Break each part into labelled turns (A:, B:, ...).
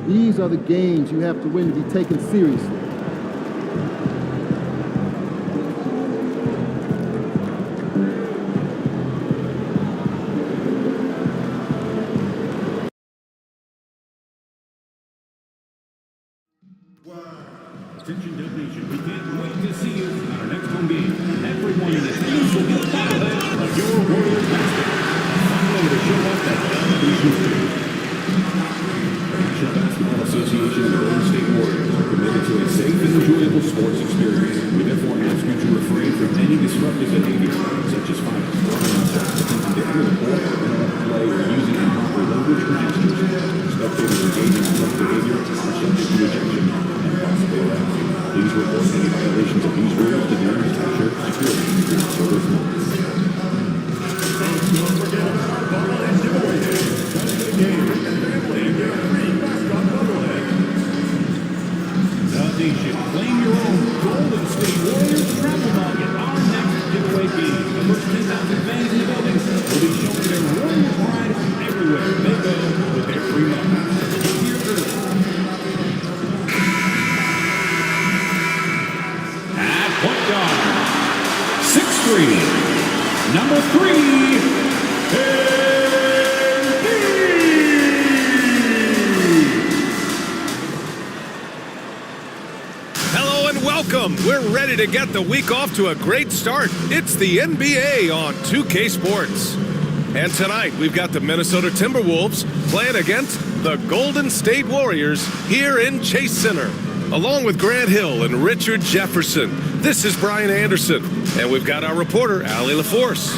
A: These are the games you have to win to be taken seriously.
B: Attention Nation, we can't wait to see you at our next home game. Everyone in attendance will be bobbleheads of your Warriors basket. Find a way to show off that domination spirit. The National Basketball Association and the Golden State Warriors are committed to a safe and enjoyable sports experience. We therefore ask you to refrain from any disruptive behavior, such as fighting, running outside, attempting to enter the court, interrupt play, or using improper language or gestures. Spectators engaging in such behavior are subject to ejection and possibly arrest. Please report any violations of these rules to the nearest capture security service office. Don't forget about Bubblehead giveaway day. Come to the game and get free mascot Bubblehead. The Nation, claim your own Golden State Warriors travel mug at our next giveaway game. The first 10,000 fans in the building will be showing their Warriors pride everywhere they go with their free mug. Here early. Point guard, 6'3", number 3,
C: Hello and welcome. We're ready to get the week off to a great start. It's the NBA on 2K Sports. And tonight we've got the Minnesota Timberwolves playing against the Golden State Warriors here in Chase Center. Along with Grant Hill and Richard Jefferson, this is Brian Anderson, and we've got our reporter, Allie LaForce.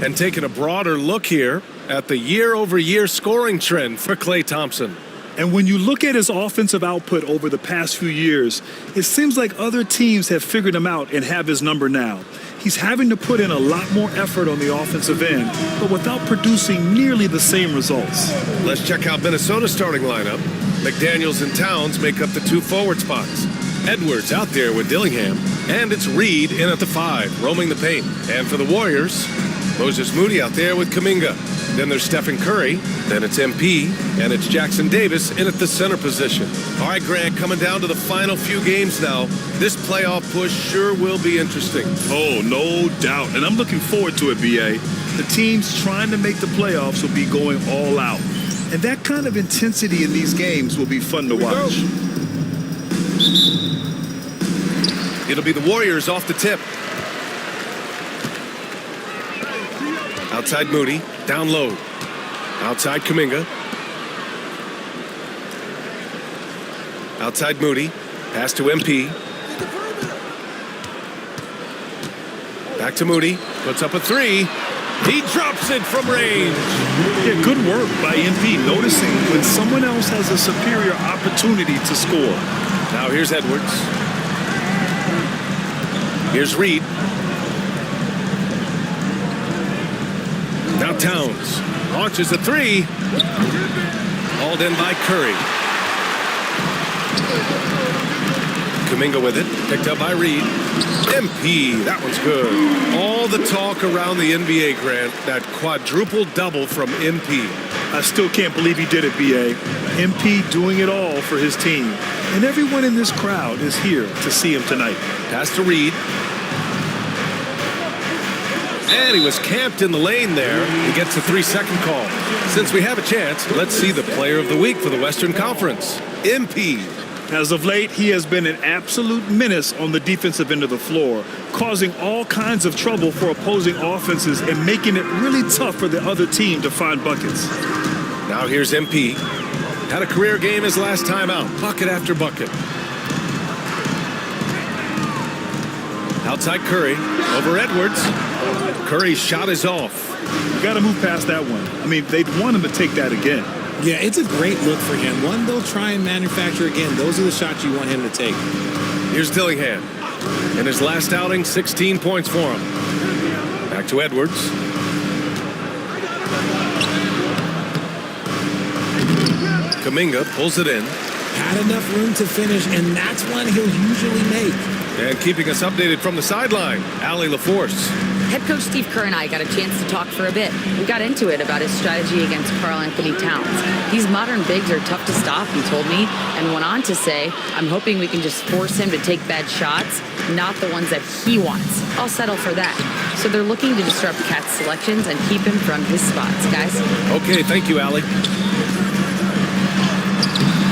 C: And taking a broader look here at the year-over-year scoring trend for Klay Thompson.
D: And when you look at his offensive output over the past few years, it seems like other teams have figured him out and have his number now. He's having to put in a lot more effort on the offensive end, but without producing nearly the same results.
C: Let's check out Minnesota's starting lineup. McDaniels and Towns make up the 2 forward spots. Edwards out there with Dillingham, and it's Reed in at the 5, roaming the paint. And for the Warriors, Moses Moody out there with Kuminga. Then there's Stephen Curry, then it's MP, and it's Jackson Davis in at the center position. All right, Grant, coming down to the final few games now. This playoff push sure will be interesting.
D: Oh, no doubt. And I'm looking forward to it, B.A. The teams trying to make the playoffs will be going all out. And that kind of intensity in these games will be fun to watch.
C: It'll be the Warriors off the tip. Outside Moody, down low. Outside Kuminga. Outside Moody, pass to MP. Back to Moody, puts up a 3. He drops it from range.
D: Yeah, good work by MP, noticing when someone else has a superior opportunity to score.
C: Now here's Edwards. Here's Reed. Now Towns launches a 3. Hauled in by Curry. Kuminga with it, picked up by Reed. MP, that one's good. All the talk around the NBA, Grant, that quadruple double from MP.
D: I still can't believe he did it, B.A. MP doing it all for his team. And everyone in this crowd is here to see him tonight.
C: Pass to Reed. And he was camped in the lane there. He gets a 3-second call. Since we have a chance, let's see the player of the week for the Western Conference, MP.
D: As of late, he has been an absolute menace on the defensive end of the floor, causing all kinds of trouble for opposing offenses and making it really tough for the other team to find buckets.
C: Now here's MP. Had a career game his last time out, bucket after bucket. Outside Curry, over Edwards. Curry's shot is off.
D: You got to move past that one. I mean, they'd want him to take that again.
E: Yeah, it's a great look for him. One they'll try and manufacture again. Those are the shots you want him to take.
C: Here's Dillingham. In his last outing, 16 points for him. Back to Edwards. Kuminga pulls it in.
E: Had enough room to finish, and that's one he'll usually make.
C: And keeping us updated from the sideline, Allie LaForce.
F: Head coach Steve Kerr and I got a chance to talk for a bit. We got into it about his strategy against Karl Anthony Towns. These modern bigs are tough to stop, he told me, and went on to say, I'm hoping we can just force him to take bad shots, not the ones that he wants. I'll settle for that. So they're looking to disrupt Cat's selections and keep him from his spots, guys.
C: Okay, thank you, Allie.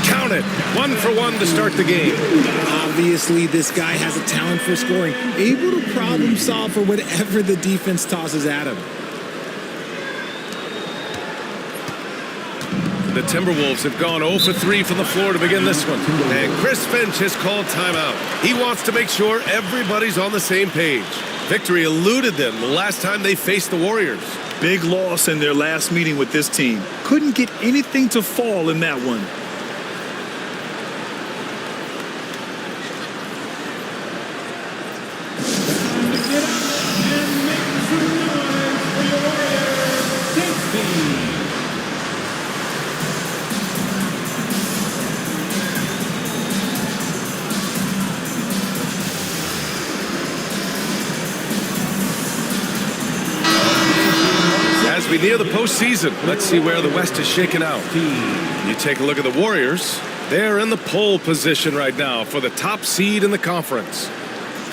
C: Count it. 1 for 1 to start the game.
E: Obviously, this guy has a talent for scoring, able to problem solve for whatever the defense tosses at him.
C: The Timberwolves have gone 0 for 3 from the floor to begin this one. And Chris Finch has called timeout. He wants to make sure everybody's on the same page. Victory eluded them the last time they faced the Warriors.
D: Big loss in their last meeting with this team. Couldn't get anything to fall in that one.
C: As we near the postseason, let's see where the West is shaken out. You take a look at the Warriors. They're in the pole position right now for the top seed in the conference.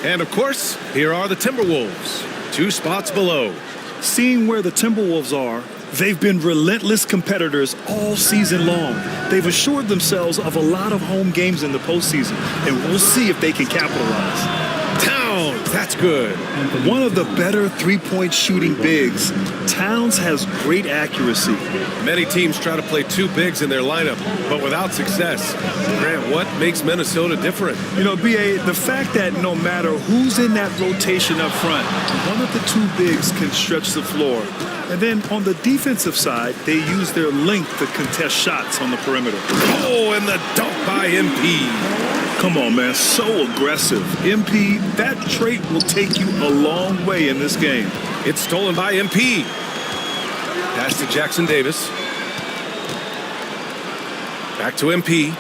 C: And of course, here are the Timberwolves, 2 spots below.
D: Seeing where the Timberwolves are, they've been relentless competitors all season long. They've assured themselves of a lot of home games in the postseason, and we'll see if they can capitalize.
C: Towns, that's good.
D: One of the better three-point shooting bigs. Towns has great accuracy.
C: Many teams try to play 2 bigs in their lineup, but without success. Grant, what makes Minnesota different?
D: You know, B.A., the fact that no matter who's in that rotation up front, one of the 2 bigs can stretch the floor. And then on the defensive side, they use their length to contest shots on the perimeter.
C: Oh, and the dunk by MP.
D: Come on, man, so aggressive. MP, that trait will take you a long way in this game.
C: It's stolen by MP. Pass to Jackson Davis. Back to MP.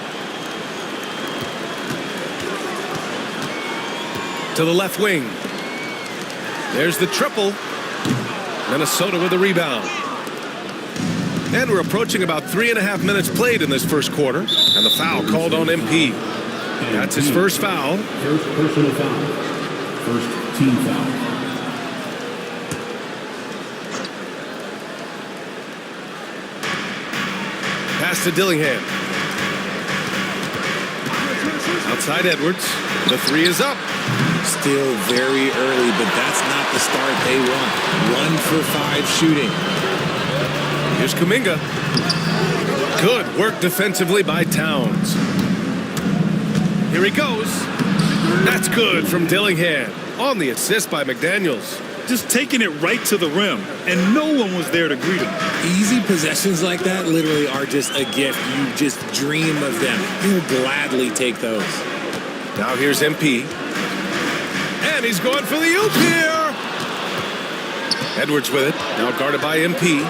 C: To the left wing. There's the triple. Minnesota with the rebound. And we're approaching about 3.5 minutes played in this first quarter. And the foul called on MP. That's his first foul.
B: First personal foul. First team foul.
C: Pass to Dillingham. Outside Edwards. The 3 is up.
E: Still very early, but that's not the start they want. 1 for 5 shooting.
C: Here's Kuminga. Good work defensively by Towns. Here he goes. That's good from Dillingham. On the assist by McDaniels.
D: Just taking it right to the rim, and no one was there to greet him.
E: Easy possessions like that literally are just a gift. You just dream of them. You'll gladly take those.
C: Now here's MP. And he's going for the oop here. Edwards with it. Now guarded by MP.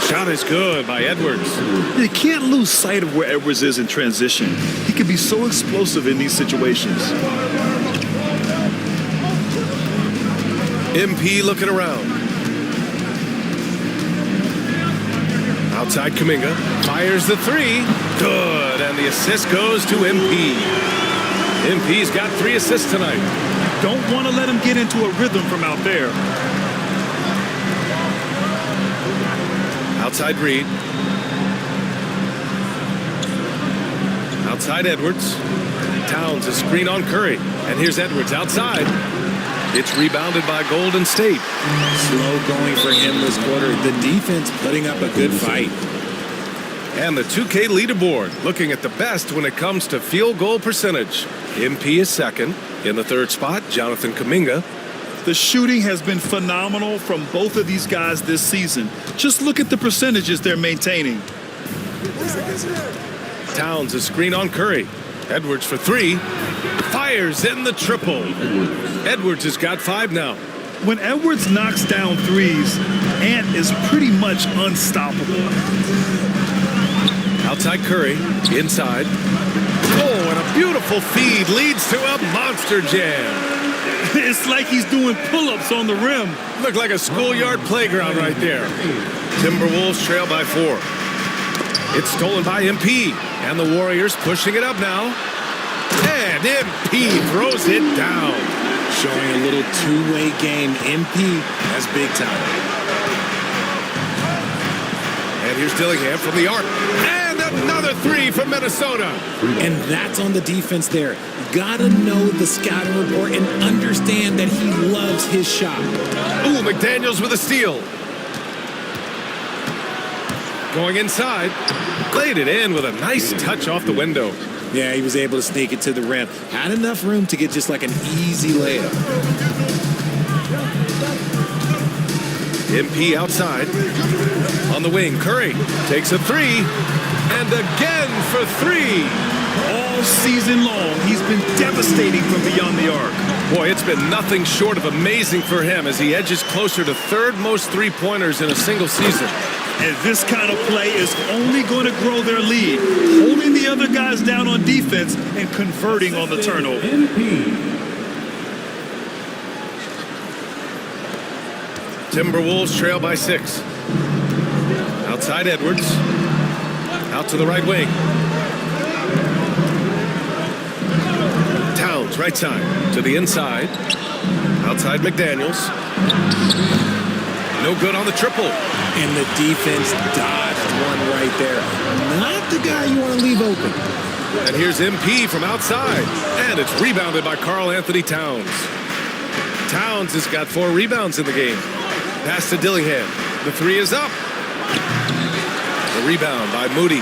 C: Shot is good by Edwards.
D: You can't lose sight of where Edwards is in transition. He can be so explosive in these situations.
C: MP looking around. Outside Kuminga. Fires the 3. Good. And the assist goes to MP. MP's got 3 assists tonight.
D: Don't want to let him get into a rhythm from out there.
C: Outside Reed. Outside Edwards. Towns a screen on Curry. And here's Edwards outside. It's rebounded by Golden State.
E: Slow going for him this quarter. The defense putting up a good fight.
C: And the 2K leaderboard looking at the best when it comes to field goal percentage. MP is second. In the 3rd spot, Jonathan Kuminga.
D: The shooting has been phenomenal from both of these guys this season. Just look at the percentages they're maintaining.
C: Towns a screen on Curry. Edwards for 3. Fires in the triple. Edwards has got 5 now.
D: When Edwards knocks down threes, Ant is pretty much unstoppable.
C: Outside Curry, inside. Oh, and a beautiful feed leads to a monster jam.
D: It's like he's doing pull-ups on the rim.
C: Looked like a schoolyard playground right there. Timberwolves trail by 4. It's stolen by MP, and the Warriors pushing it up now. And MP throws it down.
E: Showing a little two-way game. MP, that's big time.
C: And here's Dillingham from the arc. And another 3 from Minnesota.
E: And that's on the defense there. Gotta know the scouting report and understand that he loves his shot.
C: Ooh, McDaniels with a steal. Going inside. Laid it in with a nice touch off the window.
E: Yeah, he was able to sneak it to the rim. Had enough room to get just like an easy layup.
C: MP outside. On the wing, Curry takes a 3. And again for 3.
D: All season long, he's been devastating from beyond the arc.
C: Boy, it's been nothing short of amazing for him as he edges closer to 3rd most three-pointers in a single season.
D: And this kind of play is only going to grow their lead, holding the other guys down on defense and converting on the turnover.
C: Timberwolves trail by 6. Outside Edwards. Out to the right wing. Towns, right side. To the inside. Outside McDaniels. No good on the triple.
E: And the defense dodged one right there. Not the guy you want to leave open.
C: And here's MP from outside. And it's rebounded by Karl Anthony Towns. Towns has got 4 rebounds in the game. Pass to Dillingham. The 3 is up. The rebound by Moody.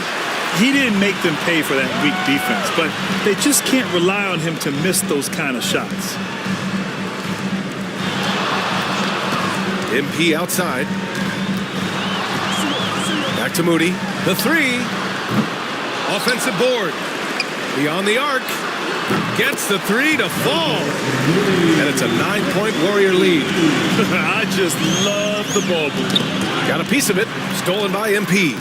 D: He didn't make them pay for that weak defense, but they just can't rely on him to miss those kind of shots.
C: MP outside. Back to Moody. The 3. Offensive board. Beyond the arc. Gets the 3 to fall. And it's a 9-point Warrior lead.
D: I just love the ball move.
C: Got a piece of it. Stolen by MP.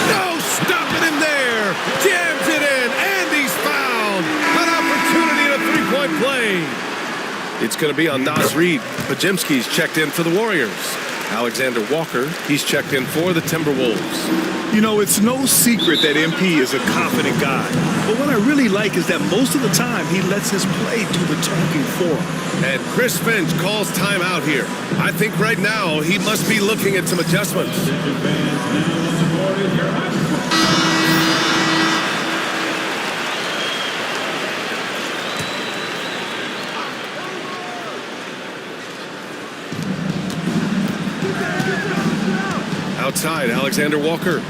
C: No stopping him there. Jams it in. And he's fouled. An opportunity in a 3-point play. It's going to be on Nas Reed. Pajimski's checked in for the Warriors. Alexander Walker, he's checked in for the Timberwolves.
D: You know, it's no secret that MP is a confident guy. But what I really like is that most of the time he lets his play do the talking for him.
C: And Chris Finch calls timeout here. I think right now he must be looking at some adjustments. Outside, Alexander Walker.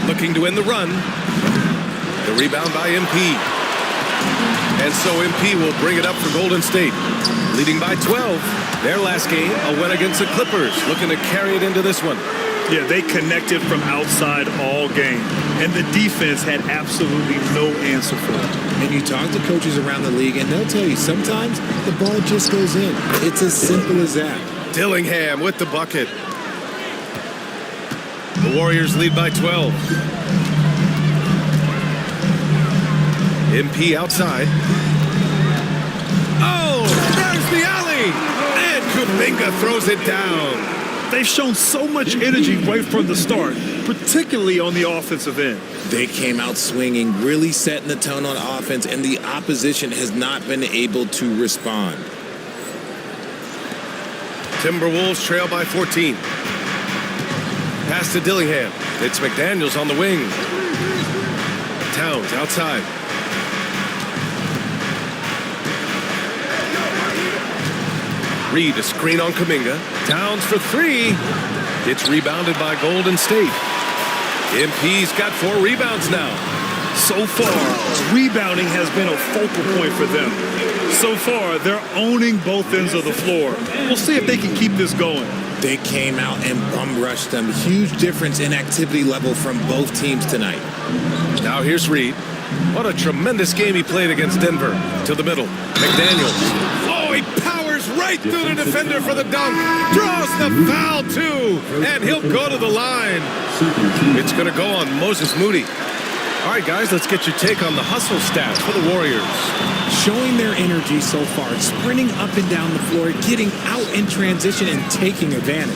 C: Looking to win the run. The rebound by MP. And so MP will bring it up for Golden State. Leading by 12. Their last game, a win against the Clippers. Looking to carry it into this one.
D: Yeah, they connected from outside all game. And the defense had absolutely no answer for it.
E: And you talk to coaches around the league, and they'll tell you sometimes the ball just goes in. It's as simple as that.
C: Dillingham with the bucket. The Warriors lead by 12. MP outside. Oh, there's the alley. And Kuminga throws it down.
D: They've shown so much energy right from the start, particularly on the offensive end.
E: They came out swinging, really setting the tone on offense, and the opposition has not been able to respond.
C: Timberwolves trail by 14. Pass to Dillingham. It's McDaniels on the wing. Towns outside. Reed, a screen on Kuminga. Towns for 3. It's rebounded by Golden State. MP's got 4 rebounds now.
D: So far, rebounding has been a focal point for them. So far, they're owning both ends of the floor. We'll see if they can keep this going.
E: They came out and bum rushed them. Huge difference in activity level from both teams tonight.
C: Now here's Reed. What a tremendous game he played against Denver. To the middle. McDaniels. Oh, he powers right through the defender for the dunk. Draws the foul, too. And he'll go to the line.
B: second team.
C: It's going to go on Moses Moody. All right, guys, let's get your take on the hustle stats for the Warriors.
E: Showing their energy so far, sprinting up and down the floor, getting out in transition and taking advantage.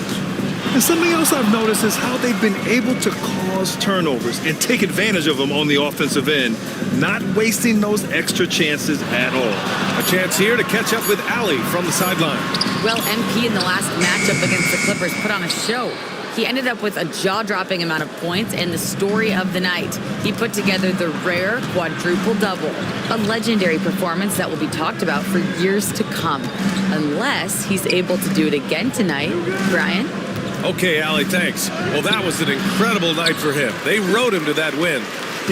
D: And something else I've noticed is how they've been able to cause turnovers and take advantage of them on the offensive end, not wasting those extra chances at all.
C: A chance here to catch up with Allie from the sideline.
F: Well, MP in the last matchup against the Clippers put on a show. He ended up with a jaw-dropping amount of points and the story of the night. He put together the rare quadruple-double, a legendary performance that will be talked about for years to come, unless he's able to do it again tonight. Brian?
C: Okay, Allie, thanks. Well, that was an incredible night for him. They rode him to that win.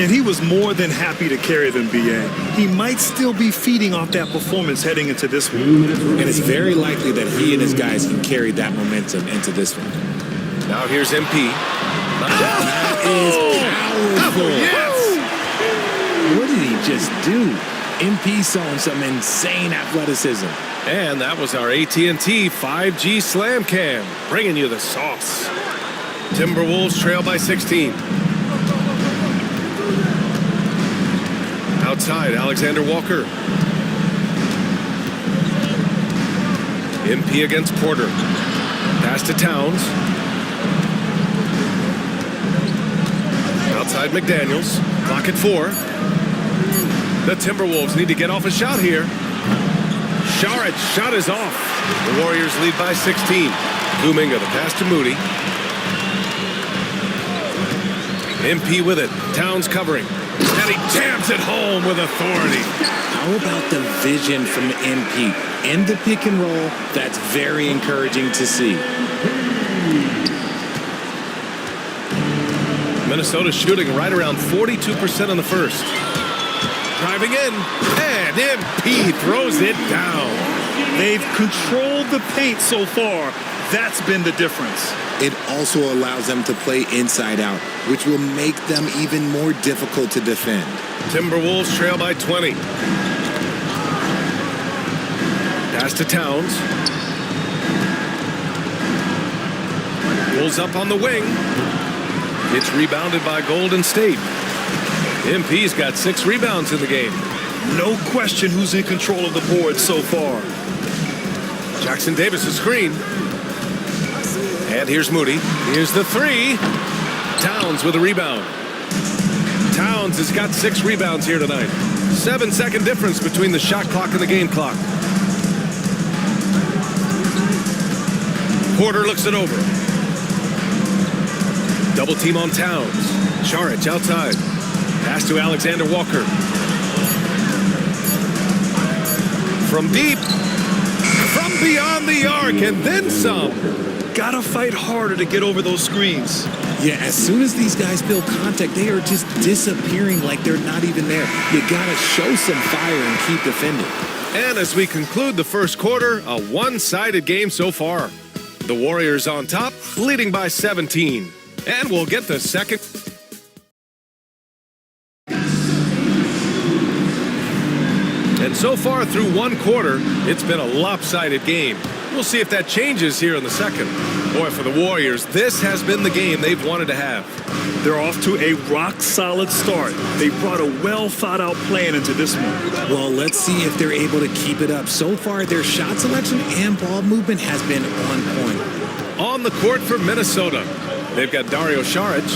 D: And he was more than happy to carry them, B.A. He might still be feeding off that performance heading into this one.
E: And it's very likely that he and his guys can carry that momentum into this one.
C: Now here's MP.
E: That is powerful.
C: Yes!
E: What did he just do? MP showing some insane athleticism.
C: And that was our AT&T 5G Slam Cam, bringing you the sauce. Timberwolves trail by 16. Outside, Alexander Walker. MP against Porter. Pass to Towns. Outside McDaniels. Clock at 4. The Timberwolves need to get off a shot here. Sharic's shot is off. The Warriors lead by 16. Kuminga, the pass to Moody. MP with it. Towns covering. And he jams it home with authority.
E: How about the vision from MP? In the pick and roll, that's very encouraging to see.
C: Minnesota shooting right around 42% in the first. Driving in, and MP throws it down.
D: They've controlled the paint so far. That's been the difference.
E: It also allows them to play inside out, which will make them even more difficult to defend.
C: Timberwolves trail by 20. Pass to Towns. Pulls up on the wing. It's rebounded by Golden State. MP's got 6 rebounds in the game.
D: No question who's in control of the board so far.
C: Jackson Davis a screen. And here's Moody. Here's the 3. Towns with a rebound. Towns has got 6 rebounds here tonight. 7-second difference between the shot clock and the game clock. Porter looks it over. Double team on Towns. Saric outside. Pass to Alexander Walker. From deep. From beyond the arc and then some.
D: Gotta fight harder to get over those screens.
E: Yeah, as soon as these guys feel contact, they are just disappearing like they're not even there. You gotta show some fire and keep defending.
C: And as we conclude the first quarter, a one-sided game so far. The Warriors on top, leading by 17. And we'll get the second. And so far through one quarter, it's been a lopsided game. We'll see if that changes here in the second. Boy, for the Warriors, this has been the game they've wanted to have.
D: They're off to a rock-solid start. They brought a well-thought-out plan into this one.
E: Well, let's see if they're able to keep it up. So far, their shot selection and ball movement has been on point.
C: On the court for Minnesota, they've got Dario Saric.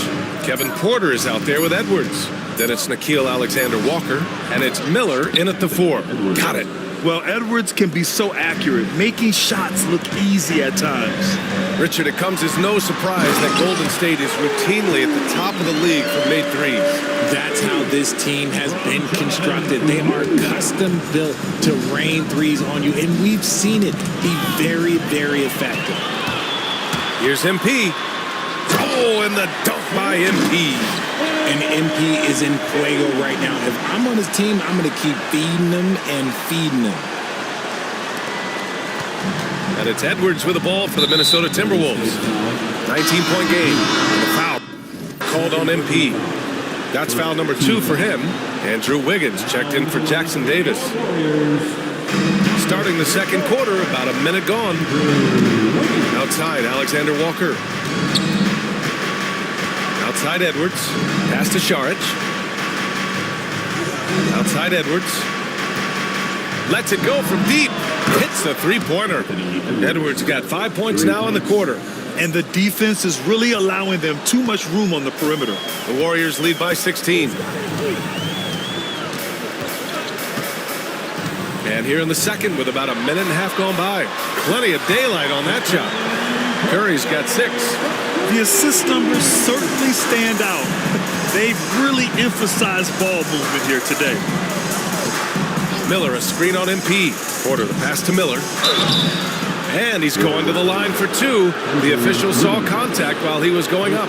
C: Kevin Porter is out there with Edwards. Then it's Nickeil Alexander-Walker, and it's Miller in at the 4. Got it.
D: Well, Edwards can be so accurate, making shots look easy at times.
C: Richard, it comes as no surprise that Golden State is routinely at the top of the league for made threes.
E: That's how this team has been constructed. They are custom built to rain threes on you, and we've seen it be very, very effective.
C: Here's MP. Oh, and the dunk by MP.
E: And MP is in fuego right now. If I'm on his team, I'm going to keep feeding him and feeding him.
C: And it's Edwards with the ball for the Minnesota Timberwolves. 19-point game. And a foul called on MP. That's foul number 2 for him. Andrew Wiggins checked in for Jackson Davis. Starting the second quarter, about a minute gone. Outside, Alexander Walker. Outside Edwards. Pass to Saric. Outside Edwards. Lets it go from deep. Hits the three-pointer. Edwards got 5 points now in the quarter.
D: And the defense is really allowing them too much room on the perimeter.
C: The Warriors lead by 16. And here in the second with about a minute and a half gone by. Plenty of daylight on that shot. Curry's got 6.
D: The assist numbers certainly stand out. They've really emphasized ball movement here today.
C: Miller, a screen on MP. Porter, the pass to Miller. And he's going to the line for 2. The official saw contact while he was going up.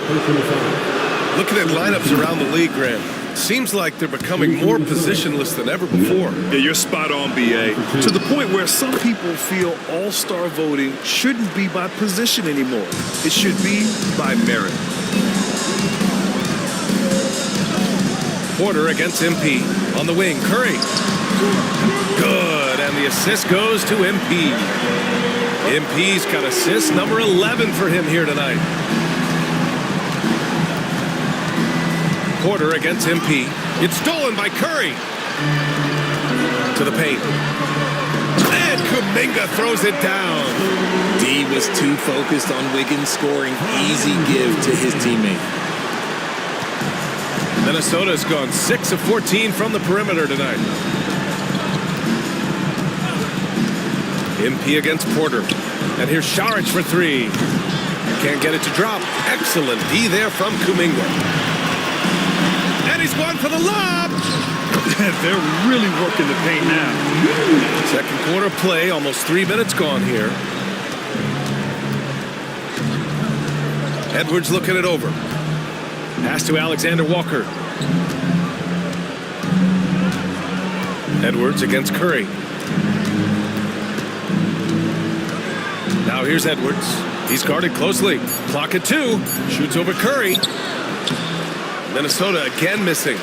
C: Looking at lineups around the league, Graham, seems like they're becoming more positionless than ever before.
D: Yeah, you're spot on, BA. To the point where some people feel all-star voting shouldn't be by position anymore. It should be by merit.
C: Porter against MP. On the wing, Curry. Good, and the assist goes to MP. MP's got assist number 11 for him here tonight. Porter against MP. It's stolen by Curry. To the paint. And Kuminga throws it down.
E: D was too focused on Wiggins scoring. Easy give to his teammate.
C: Minnesota's gone 6 of 14 from the perimeter tonight. MP against Porter. And here's Saric for 3. Can't get it to drop. Excellent D there from Kuminga. And he's going for the lob.
D: They're really working the paint now.
C: Second quarter play, almost 3 minutes gone here. Edwards looking it over. Pass to Alexander Walker. Edwards against Curry. Now here's Edwards. He's guarded closely. Clock at 2. Shoots over Curry. Minnesota again missing.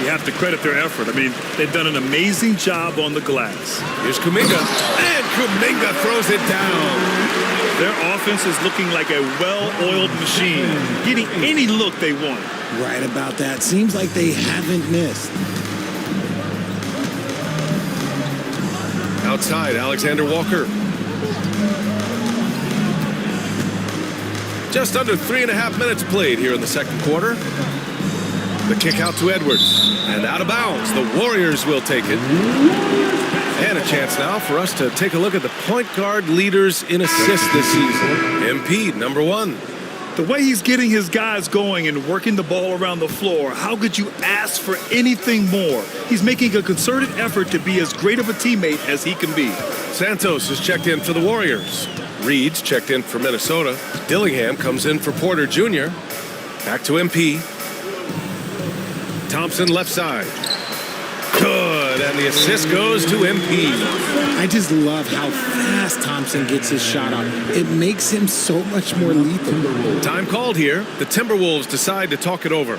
D: You have to credit their effort. I mean, they've done an amazing job on the glass.
C: Here's Kuminga. And Kuminga throws it down.
D: Their offense is looking like a well-oiled machine, getting any look they want.
E: Right about that. Seems like they haven't missed.
C: Outside, Alexander Walker. Just under 3.5 minutes played here in the second quarter. The kick out to Edwards. And out of bounds. The Warriors will take it. And a chance now for us to take a look at the point guard leaders in assists this season. MP, number 1.
D: The way he's getting his guys going and working the ball around the floor, how could you ask for anything more? He's making a concerted effort to be as great of a teammate as he can be.
C: Santos is checked in for the Warriors. Reed's checked in for Minnesota. Dillingham comes in for Porter Jr. Back to MP. Thompson left side. Good, and the assist goes to MP.
E: I just love how fast Thompson gets his shot on. It makes him so much more lethal.
C: Time called here. The Timberwolves decide to talk it over.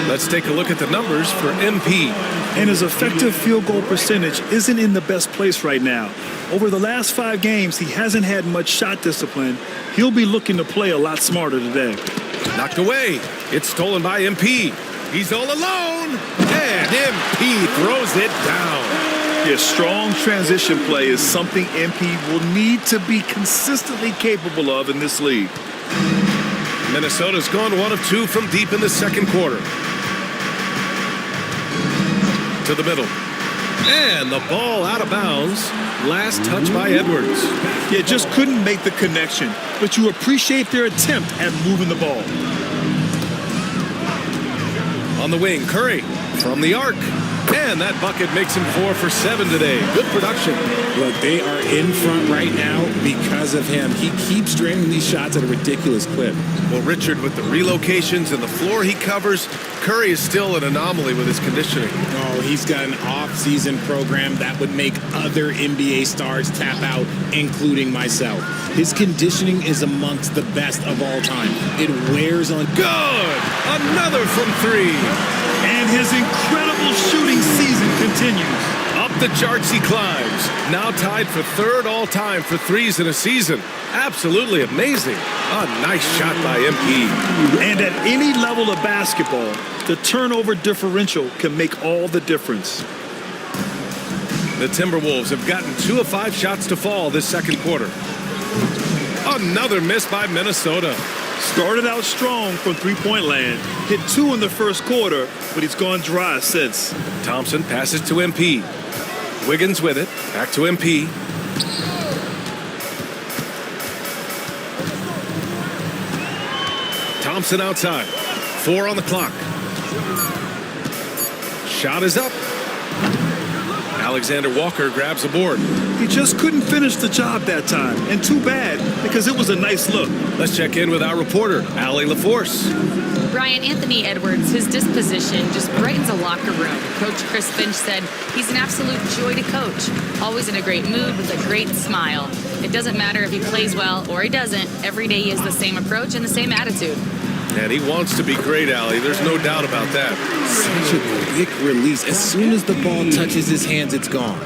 C: Let's take a look at the numbers for MP.
D: And his effective field goal percentage isn't in the best place right now. Over the last 5 games, he hasn't had much shot discipline. He'll be looking to play a lot smarter today.
C: Knocked away. It's stolen by MP. He's all alone. And MP throws it down.
D: Yeah, strong transition play is something MP will need to be consistently capable of in this league.
C: Minnesota's gone 1 of 2 from deep in the second quarter. To the middle. And the ball out of bounds. Last touch by Edwards.
D: Yeah, just couldn't make the connection, but you appreciate their attempt at moving the ball.
C: On the wing, Curry. from the arc. And that bucket makes him 4 for 7 today. Good production.
E: Look, they are in front right now because of him. He keeps draining these shots at a ridiculous clip.
C: Well, Richard, with the relocations and the floor he covers, Curry is still an anomaly with his conditioning.
E: Oh, he's got an off-season program that would make other NBA stars tap out, including myself. His conditioning is amongst the best of all time. It wears on.
C: Good! Another from 3.
D: And his incredible shooting season continues.
C: Up the charts he climbs. Now tied for 3rd all-time for threes in a season. Absolutely amazing. A nice shot by MP.
D: And at any level of basketball, the turnover differential can make all the difference.
C: The Timberwolves have gotten 2 of 5 shots to fall this second quarter. Another miss by Minnesota.
D: Started out strong from three-point land, hit 2 in the first quarter, but he's gone dry since.
C: Thompson passes to MP. Wiggins with it. Back to MP. Thompson outside. 4 on the clock. Shot is up. Alexander Walker grabs a board.
D: He just couldn't finish the job that time, and too bad, because it was a nice look.
C: Let's check in with our reporter, Allie LaForce.
F: Brian, Anthony Edwards, his disposition just brightens a locker room. Coach Chris Finch said he's an absolute joy to coach. Always in a great mood with a great smile. It doesn't matter if he plays well or he doesn't. Every day he has the same approach and the same attitude.
C: And he wants to be great, Allie. There's no doubt about that.
E: Such a quick release. As soon as the ball touches his hands, it's gone.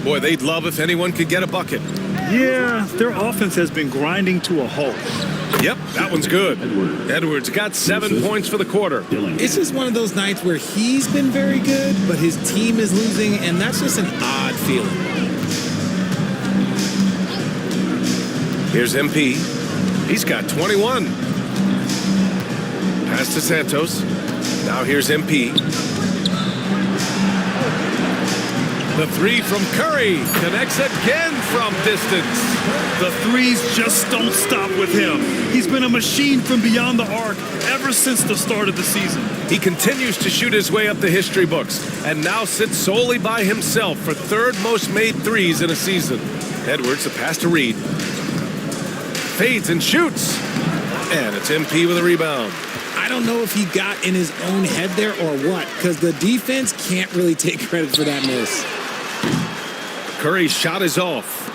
C: Boy, they'd love if anyone could get a bucket.
D: Yeah, their offense has been grinding to a halt.
C: Yep, that one's good. Edwards got 7 points for the quarter.
E: It's just one of those nights where he's been very good, but his team is losing, and that's just an odd feeling.
C: Here's MP. He's got 21. Pass to Santos. Now here's MP. The 3 from Curry connects again from distance.
D: The threes just don't stop with him. He's been a machine from beyond the arc ever since the start of the season.
C: He continues to shoot his way up the history books and now sits solely by himself for 3rd most made threes in a season. Edwards, the pass to Reed. Fades and shoots. And it's MP with a rebound.
E: I don't know if he got in his own head there or what, because the defense can't really take credit for that miss.
C: Curry's shot is off.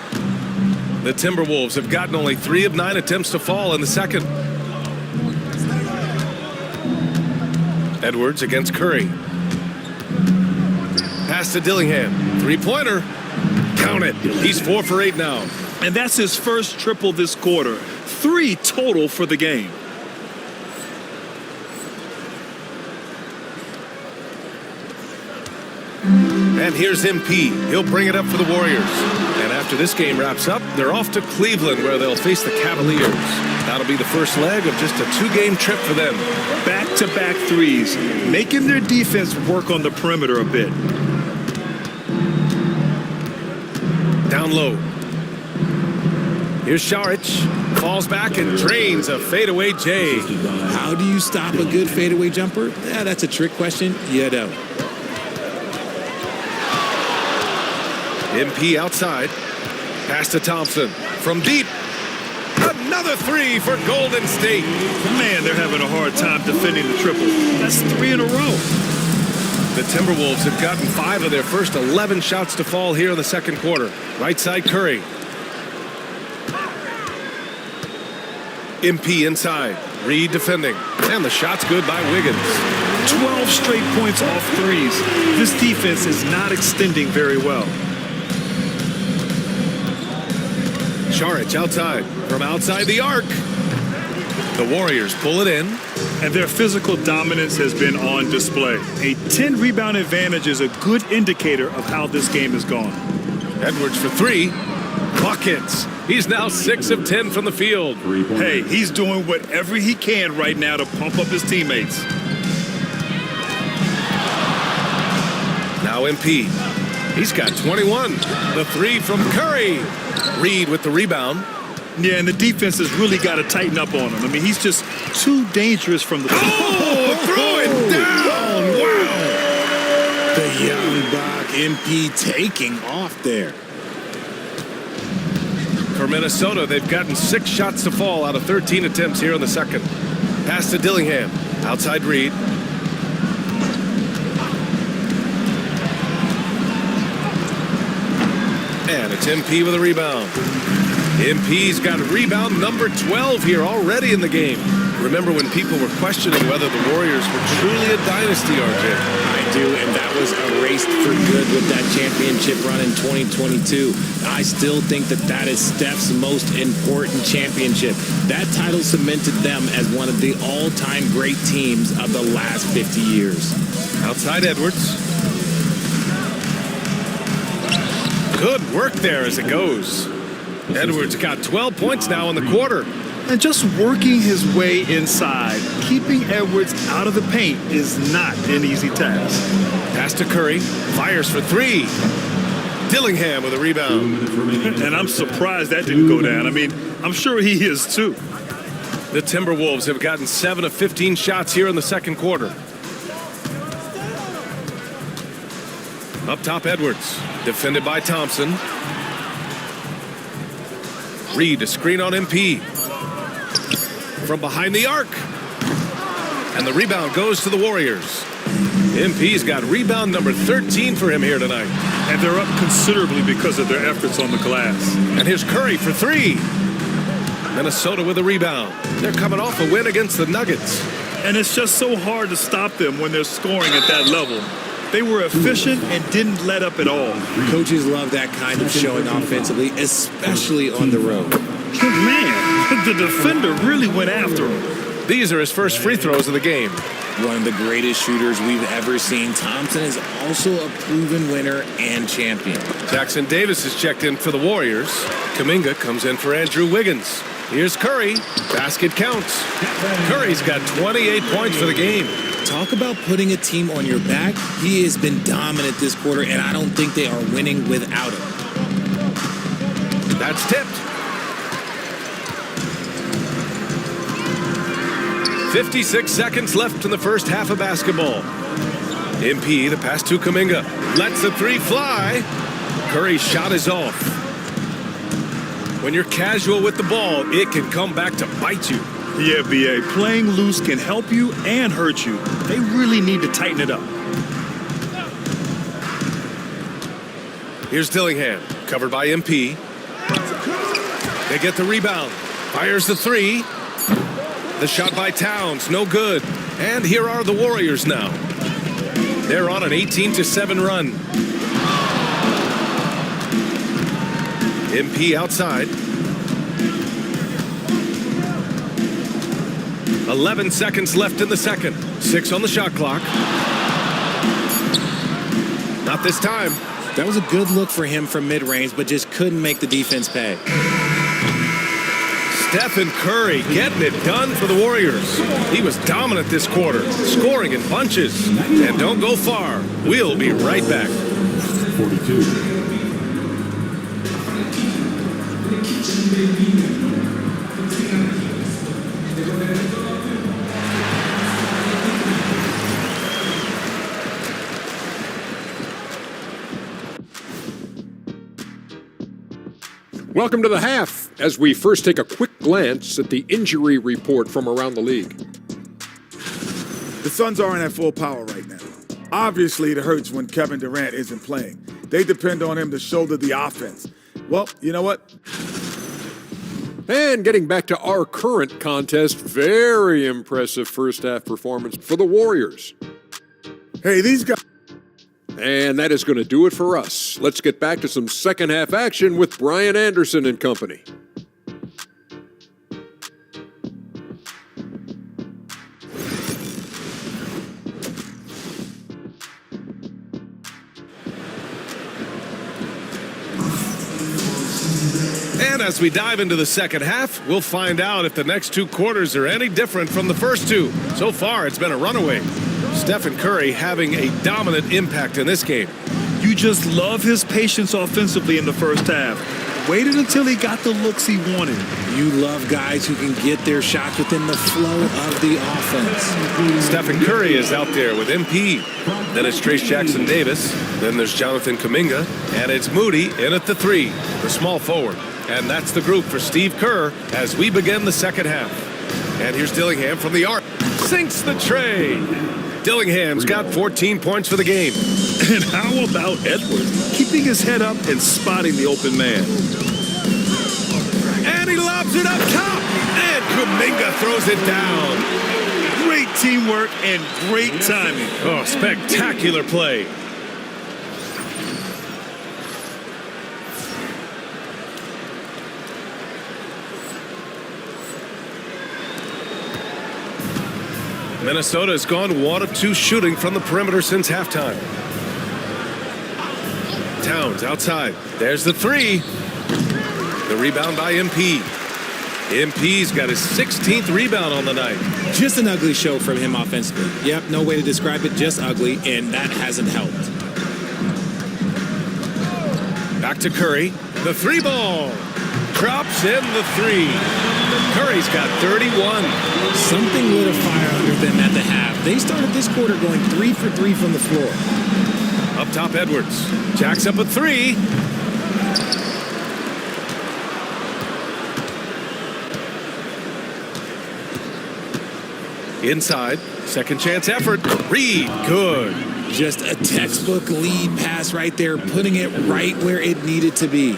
C: The Timberwolves have gotten only 3 of 9 attempts to fall in the second. Edwards against Curry. Pass to Dillingham. 3-pointer. Count it. He's 4 for 8 now.
D: And that's his first triple this quarter. 3 total for the game.
C: And here's MP. He'll bring it up for the Warriors. And after this game wraps up, they're off to Cleveland where they'll face the Cavaliers. That'll be the first leg of just a 2-game trip for them.
D: Back-to-back threes, making their defense work on the perimeter a bit.
C: Down low. Here's Šarić. Falls back and drains a fadeaway J.
E: How do you stop a good fadeaway jumper? Yeah, that's a trick question. You don't.
C: MP outside. Pass to Thompson. From deep. Another 3 for Golden State.
D: Man, they're having a hard time defending the triple. That's 3 in a row.
C: The Timberwolves have gotten 5 of their first 11 shots to fall here in the second quarter. Right side Curry. MP inside. Reed defending. And the shot's good by Wiggins.
D: 12 straight points off threes. This defense is not extending very well.
C: Šarić outside. From outside the arc. The Warriors pull it in.
D: And their physical dominance has been on display. A 10-rebound advantage is a good indicator of how this game has gone.
C: Edwards for 3. Buckets. He's now 6 of 10 from the field.
D: Hey, he's doing whatever he can right now to pump up his teammates.
C: Now MP. He's got 21. The 3 from Curry. Reed with the rebound.
D: Yeah, and the defense has really got to tighten up on him. I mean, he's just too dangerous from the...
C: Oh, throw it down! Wow!
E: MP taking off there.
C: For Minnesota, they've gotten 6 shots to fall out of 13 attempts here in the second. Pass to Dillingham. Outside Reed. And it's MP with a rebound. MP's got rebound number 12 here already in the game. Remember when people were questioning whether the Warriors were truly a dynasty, RJ?
E: I do, and that was erased for good with that championship run in 2022. I still think that is Steph's most important championship. That title cemented them as one of the all-time great teams of the last 50 years.
C: Outside Edwards. Good work there as it goes. Edwards got 12 points now in the quarter.
D: And just working his way inside, keeping Edwards out of the paint is not an easy task.
C: Pass to Curry, fires for 3. Dillingham with a rebound.
D: And I'm surprised that didn't go down. I mean, I'm sure he is too.
C: The Timberwolves have gotten 7 of 15 shots here in the second quarter. Up top, Edwards, defended by Thompson. Reed, a screen on MP. From behind the arc. And the rebound goes to the Warriors. MP's got rebound number 13 for him here tonight.
D: And they're up considerably because of their efforts on the glass.
C: And here's Curry for 3. Minnesota with a rebound. They're coming off a win against the Nuggets.
D: And it's just so hard to stop them when they're scoring at that level. They were efficient and didn't let up at all.
E: Coaches love that kind of showing offensively, especially on the road.
D: Man, the defender really went after him.
C: These are his first free throws of the game.
E: One of the greatest shooters we've ever seen. Thompson is also a proven winner and champion.
C: Jackson Davis is checked in for the Warriors. Kuminga comes in for Andrew Wiggins. Here's Curry. Basket counts. Curry's got 28 points for the game.
E: Talk about putting a team on your back. He has been dominant this quarter, and I don't think they are winning without him.
C: That's tipped. 56 seconds left in the first half of basketball. MP, the pass to Kuminga. Lets the 3 fly. Curry's shot is off. When you're casual with the ball, it can come back to bite you.
D: Yeah, B.A., playing loose can help you and hurt you. They really need to tighten it up.
C: Here's Dillingham, covered by MP. They get the rebound. Fires the 3. The shot by Towns, no good. And here are the Warriors now. They're on an 18-7 run. MP outside. 11 seconds left in the second. 6 on the shot clock. Not this time.
E: That was a good look for him from mid-range, but just couldn't make the defense pay.
C: Stephen Curry getting it done for the Warriors. He was dominant this quarter, scoring in bunches. And don't go far. We'll be right back.
B: 42.
G: Welcome to the half, as we first take a quick glance at the injury report from around the league.
H: The Suns aren't at full power right now. Obviously, it hurts when Kevin Durant isn't playing. They depend on him to shoulder the offense. Well, you know what?
G: And getting back to our current contest, very impressive first half performance for the Warriors.
H: Hey, these guys...
G: And that is going to do it for us. Let's get back to some second half action with Brian Anderson and company.
C: And as we dive into the second half, we'll find out if the next 2 quarters are any different from the first 2. So far, it's been a runaway. Stephen Curry having a dominant impact in this game.
D: You just love his patience offensively in the first half. Waited until he got the looks he wanted.
E: You love guys who can get their shots within the flow of the offense.
C: Stephen Curry is out there with MP. Then it's Trace Jackson-Davis. Then there's Jonathan Kuminga. And it's Moody in at the 3, the small forward. And that's the group for Steve Kerr as we begin the second half. And here's Dillingham from the arc. Sinks the tray. Dillingham's got 14 points for the game.
D: And how about Edwards? Keeping his head up and spotting the open man.
C: And he lobs it up top. And Kuminga throws it down.
D: Great teamwork and great timing.
C: Oh, spectacular play. Minnesota has gone 1 of 2 shooting from the perimeter since halftime. Towns outside. There's the 3. The rebound by MP. MP's got his 16th rebound on the night.
E: Just an ugly show from him offensively. Yep, no way to describe it, just ugly, and that hasn't helped.
C: Back to Curry. The 3 ball. Drops in the 3. Curry's got 31.
E: Something lit a fire under them at the half. They started this quarter going 3 for 3 from the floor.
C: Up top, Edwards. Jacks up a 3. Inside. Second chance effort. Reed. Good.
E: Just a textbook lead pass right there, putting it right where it needed to be.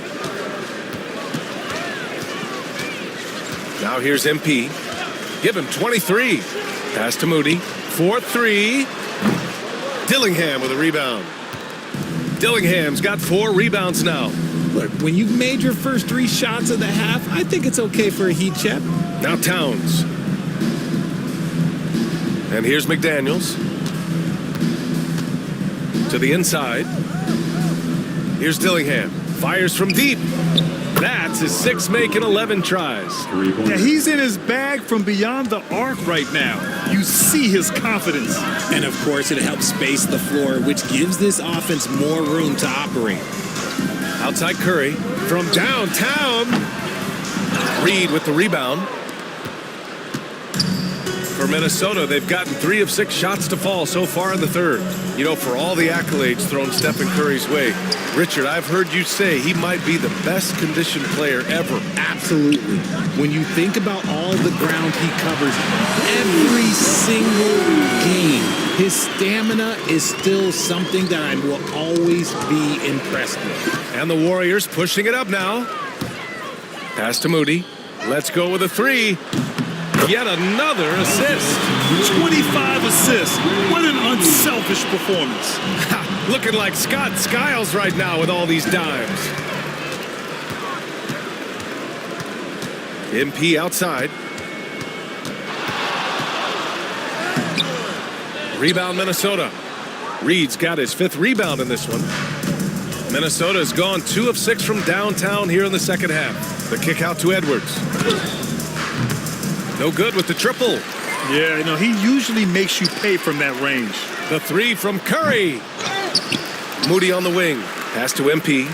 C: Now here's MP. Give him 23. Pass to Moody. 4-3. Dillingham with a rebound. Dillingham's got 4 rebounds now.
E: Look, when you've made your first 3 shots of the half, I think it's okay for a heat check.
C: Now Towns. And here's McDaniels. To the inside. Here's Dillingham. Fires from deep. That's his 6th make in 11 tries.
D: Yeah, he's in his bag from beyond the arc right now. You see his confidence.
E: And of course, it helps space the floor, which gives this offense more room to operate.
C: Outside Curry from downtown. Reed with the rebound. For Minnesota, they've gotten 3 of 6 shots to fall so far in the third. You know, for all the accolades thrown Stephen Curry's way, Richard, I've heard you say he might be the best conditioned player ever.
E: Absolutely. When you think about all the ground he covers every single game, his stamina is still something that I will always be impressed with.
C: And the Warriors pushing it up now. Pass to Moody. Let's go with a 3. Yet another assist.
D: 25 assists. What an unselfish performance.
C: Looking like Scott Skiles right now with all these dimes. MP outside. Rebound Minnesota. Reed's got his 5th rebound in this one. Minnesota has gone 2 of 6 from downtown here in the second half. The kick out to Edwards. No good with the triple.
D: Yeah, you know, he usually makes you pay from that range.
C: The 3 from Curry. Moody on the wing. Pass to MP.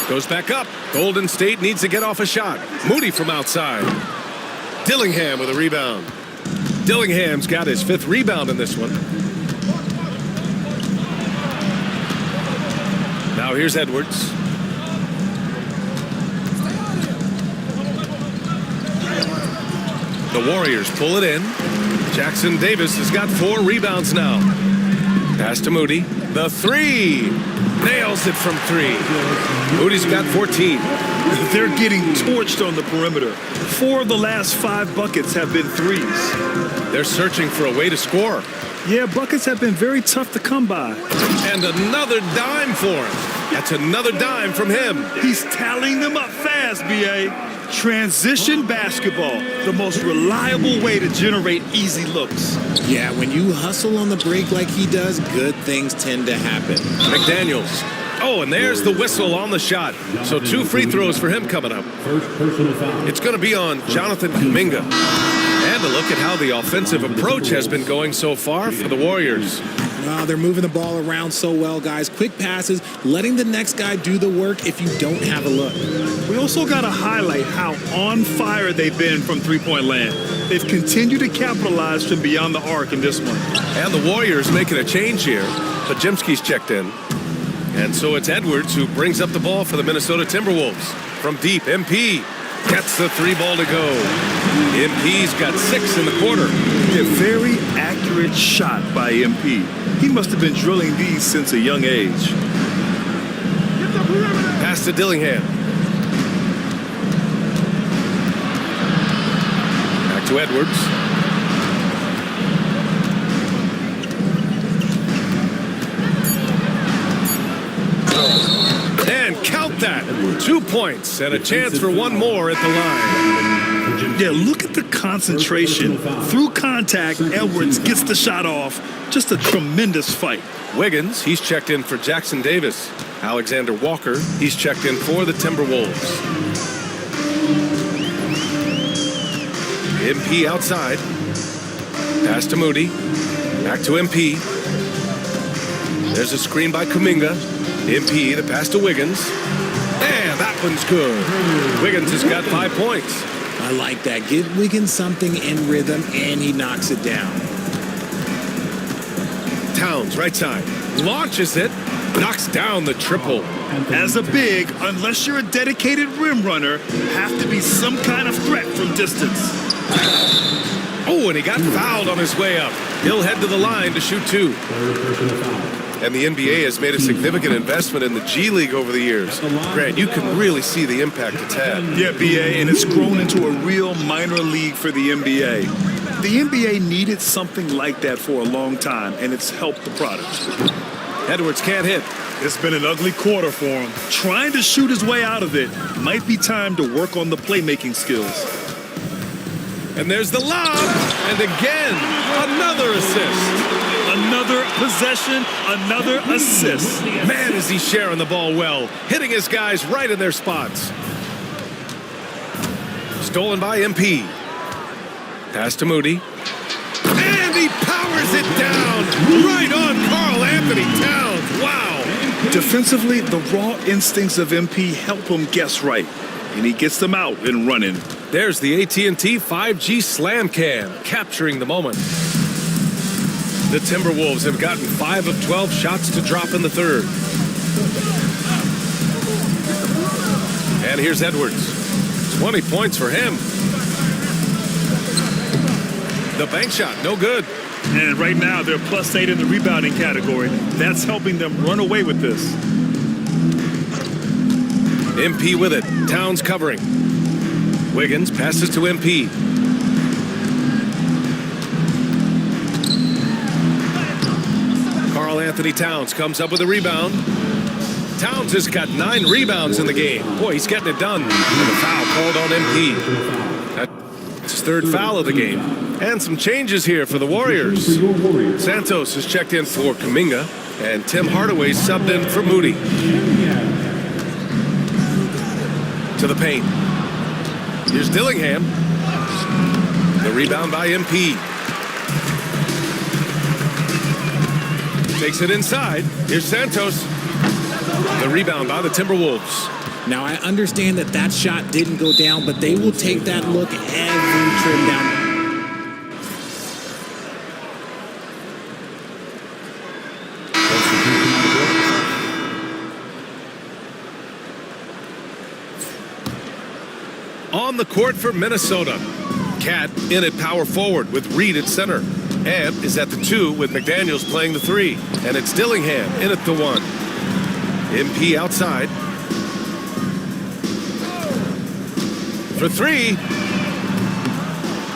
C: Goes back up. Golden State needs to get off a shot. Moody from outside. Dillingham with a rebound. Dillingham's got his 5th rebound in this one. Now here's Edwards. The Warriors pull it in. Jackson Davis has got 4 rebounds now. Pass to Moody. The 3. Nails it from 3. Moody's got 14.
D: They're getting torched on the perimeter. 4 of the last 5 buckets have been 3s.
C: They're searching for a way to score.
D: Yeah, buckets have been very tough to come by.
C: And another dime for him. That's another dime from him.
D: He's tallying them up fast, B.A. Transition basketball, the most reliable way to generate easy looks.
E: Yeah, when you hustle on the break like he does, good things tend to happen.
C: McDaniels. Oh, and there's the whistle on the shot. So 2 free throws for him coming up.
B: First personal foul.
C: It's going to be on Jonathan Kuminga. And a look at how the offensive approach has been going so far for the Warriors.
E: Wow, they're moving the ball around so well, guys. Quick passes, letting the next guy do the work if you don't have a look.
D: We also got to highlight how on fire they've been from three-point land. They've continued to capitalize from beyond the arc in this one.
C: And the Warriors making a change here. Pajemski's checked in. And so it's Edwards who brings up the ball for the Minnesota Timberwolves. From deep, MP gets the 3 ball to go. MP's got 6 in the quarter.
D: A very accurate shot by MP. He must have been drilling these since a young age.
C: Pass to Dillingham. Back to Edwards. And count that. 2 points and a chance for 1 more at the line.
D: Yeah, look at the concentration. Through contact, Edwards gets the shot off. Just a tremendous fight.
C: Wiggins, he's checked in for Jackson Davis. Alexander Walker, he's checked in for the Timberwolves. MP outside. Pass to Moody. Back to MP. There's a screen by Kuminga. MP, the pass to Wiggins. And that one's good. Wiggins has got 5 points.
E: I like that. Give Wiggins something in rhythm, and he knocks it down.
C: Towns, right side. Launches it. Knocks down the triple.
D: As a big, unless you're a dedicated rim runner, have to be some kind of threat from distance.
C: Oh, and he got fouled on his way up. He'll head to the line to shoot 2. And the NBA has made a significant investment in the G League over the years. Grant, you can really see the impact it's had.
D: Yeah, BA, and it's grown into a real minor league for the NBA. The NBA needed something like that for a long time, and it's helped the product.
C: Edwards can't hit.
D: It's been an ugly quarter for him. Trying to shoot his way out of it. Might be time to work on the playmaking skills.
C: And there's the lob. And again, another assist.
D: Another possession, another assist.
C: Man, is he sharing the ball well. Hitting his guys right in their spots. Stolen by MP. Pass to Moody. And he powers it down. Right on Karl Anthony Towns. Wow.
D: Defensively, the raw instincts of MP help him guess right. And he gets them out and running.
C: There's the AT&T 5G Slam Cam, capturing the moment. The Timberwolves have gotten 5 of 12 shots to drop in the third. And here's Edwards. 20 points for him. The bank shot, no good.
D: And right now, they're +8 in the rebounding category. That's helping them run away with this.
C: MP with it. Towns covering. Wiggins passes to MP. Karl Anthony Towns comes up with a rebound. Towns has got 9 rebounds in the game. Boy, he's getting it done. And a foul called on MP. That's his 3rd foul of the game. And some changes here for the Warriors. Santos has checked in for Kuminga. And Tim Hardaway subbed in for Moody. To the paint. Here's Dillingham. The rebound by MP. Takes it inside. Here's Santos. The rebound by the Timberwolves.
E: Now, I understand that that shot didn't go down, but they will take that look every trip down.
C: On the court for Minnesota. Cat in at power forward with Reed at center. Ebb is at the 2 with McDaniels playing the 3. And it's Dillingham in at the 1. MP outside. For 3.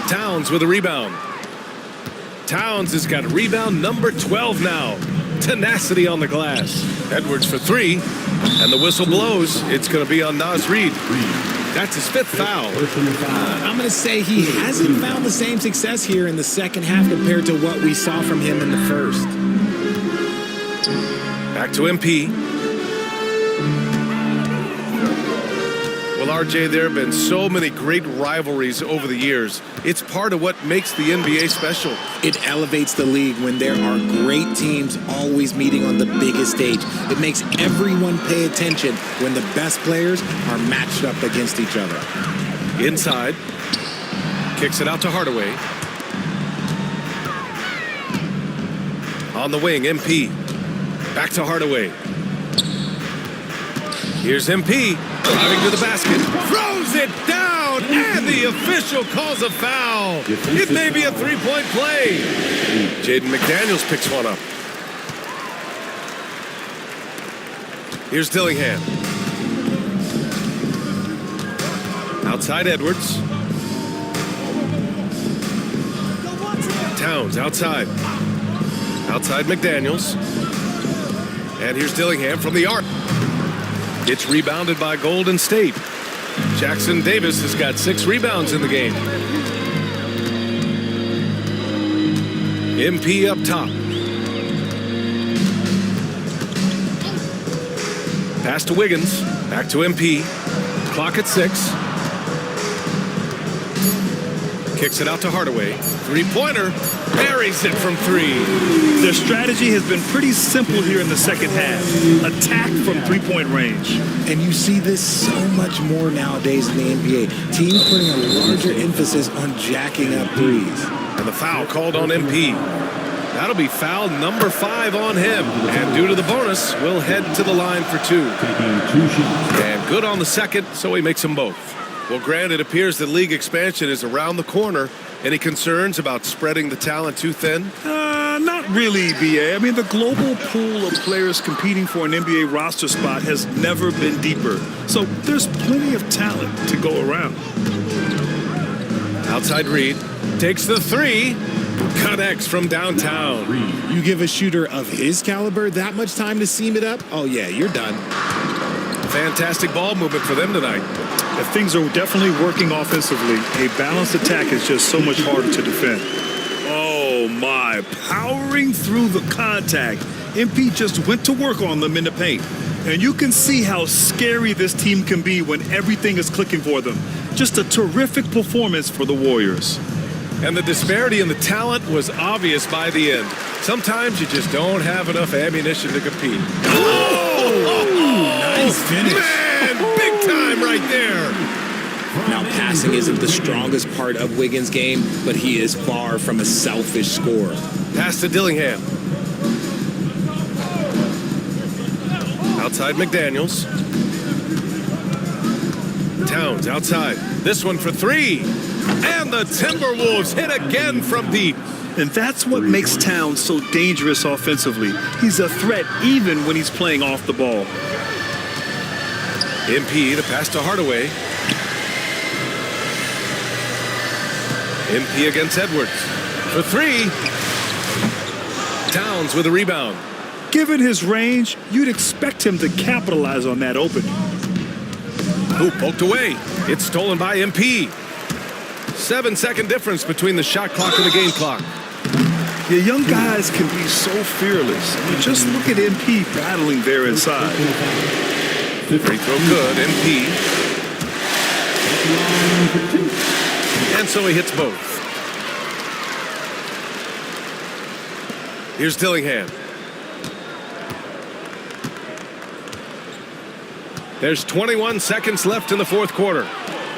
C: Towns with a rebound. Towns has got rebound number 12 now. Tenacity on the glass. Edwards for 3. And the whistle blows. It's going to be on Naz Reid. That's his 5th foul.
E: I'm going to say he hasn't found the same success here in the second half compared to what we saw from him in the first.
C: Back to MP. Well, RJ, there have been so many great rivalries over the years. It's part of what makes the NBA special.
E: It elevates the league when there are great teams always meeting on the biggest stage. It makes everyone pay attention when the best players are matched up against each other.
C: Inside. Kicks it out to Hardaway. On the wing, MP. Back to Hardaway. Here's MP. Driving to the basket. Throws it down. And the official calls a foul. It may be a 3-point play. Jaden McDaniels picks one up. Here's Dillingham. Outside Edwards. Towns outside. Outside McDaniels. And here's Dillingham from the arc. It's rebounded by Golden State. Jackson Davis has got 6 rebounds in the game. MP up top. Pass to Wiggins. Back to MP. Clock at 6. Kicks it out to Hardaway. 3-pointer. Buries it from 3.
D: Their strategy has been pretty simple here in the second half. Attack from 3-point range.
E: And you see this so much more nowadays in the NBA. Teams putting a larger emphasis on jacking up threes.
C: And the foul called on MP. That'll be foul number 5 on him. And due to the bonus, we'll head to the line for 2. And good on the second, so he makes them both. Well, Grant, it appears that league expansion is around the corner. Any concerns about spreading the talent too thin?
D: Not really, BA. I mean, the global pool of players competing for an NBA roster spot has never been deeper. So there's plenty of talent to go around.
C: Outside Reed. Takes the 3. Connects from downtown.
E: You give a shooter of his caliber that much time to seam it up? Oh, yeah, you're done.
C: Fantastic ball movement for them tonight.
D: Things are definitely working offensively. A balanced attack is just so much harder to defend. Oh, my. Powering through the contact. MP just went to work on them in the paint. And you can see how scary this team can be when everything is clicking for them. Just a terrific performance for the Warriors.
C: And the disparity in the talent was obvious by the end. Sometimes you just don't have enough ammunition to compete.
E: Nice finish.
C: Man, big time right there.
E: Now, passing isn't the strongest part of Wiggins' game, but he is far from a selfish scorer.
C: Pass to Dillingham. Outside McDaniels. Towns outside. This one for 3. And the Timberwolves hit again from deep.
D: And that's what makes Towns so dangerous offensively. He's a threat even when he's playing off the ball.
C: MP, the pass to Hardaway. MP against Edwards. For 3. Towns with a rebound.
D: Given his range, you'd expect him to capitalize on that opening.
C: Who poked away. It's stolen by MP. 7-second difference between the shot clock and the game clock.
D: The young guys can be so fearless. I mean, just look at MP battling there inside.
C: Free throw good, MP. And so he hits both. Here's Dillingham. There's 21 seconds left in the fourth quarter.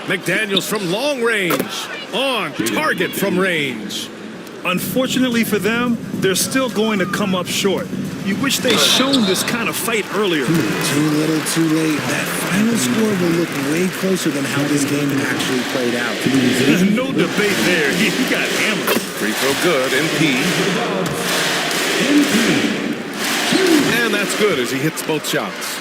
C: McDaniels from long range. On target from range.
D: Unfortunately for them, they're still going to come up short. You wish they'd shown this kind of fight earlier.
E: Too little, too late. That final score will look way closer than how this game actually played out.
D: No debate there. He got hammered.
C: Free throw good, MP. And that's good as he hits both shots.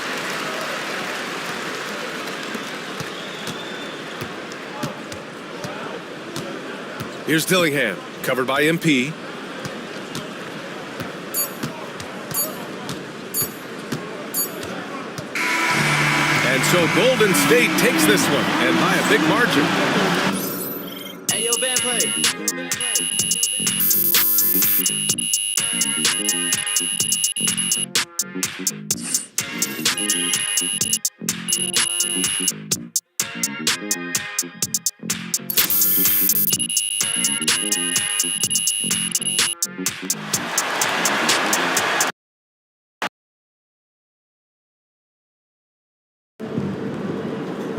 C: Here's Dillingham, covered by MP. And And so Golden State takes this one, and by a big margin.
I: Hey, yo, bad play.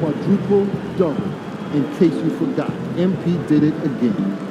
A: Quadruple double. In case you forgot, MP did it again.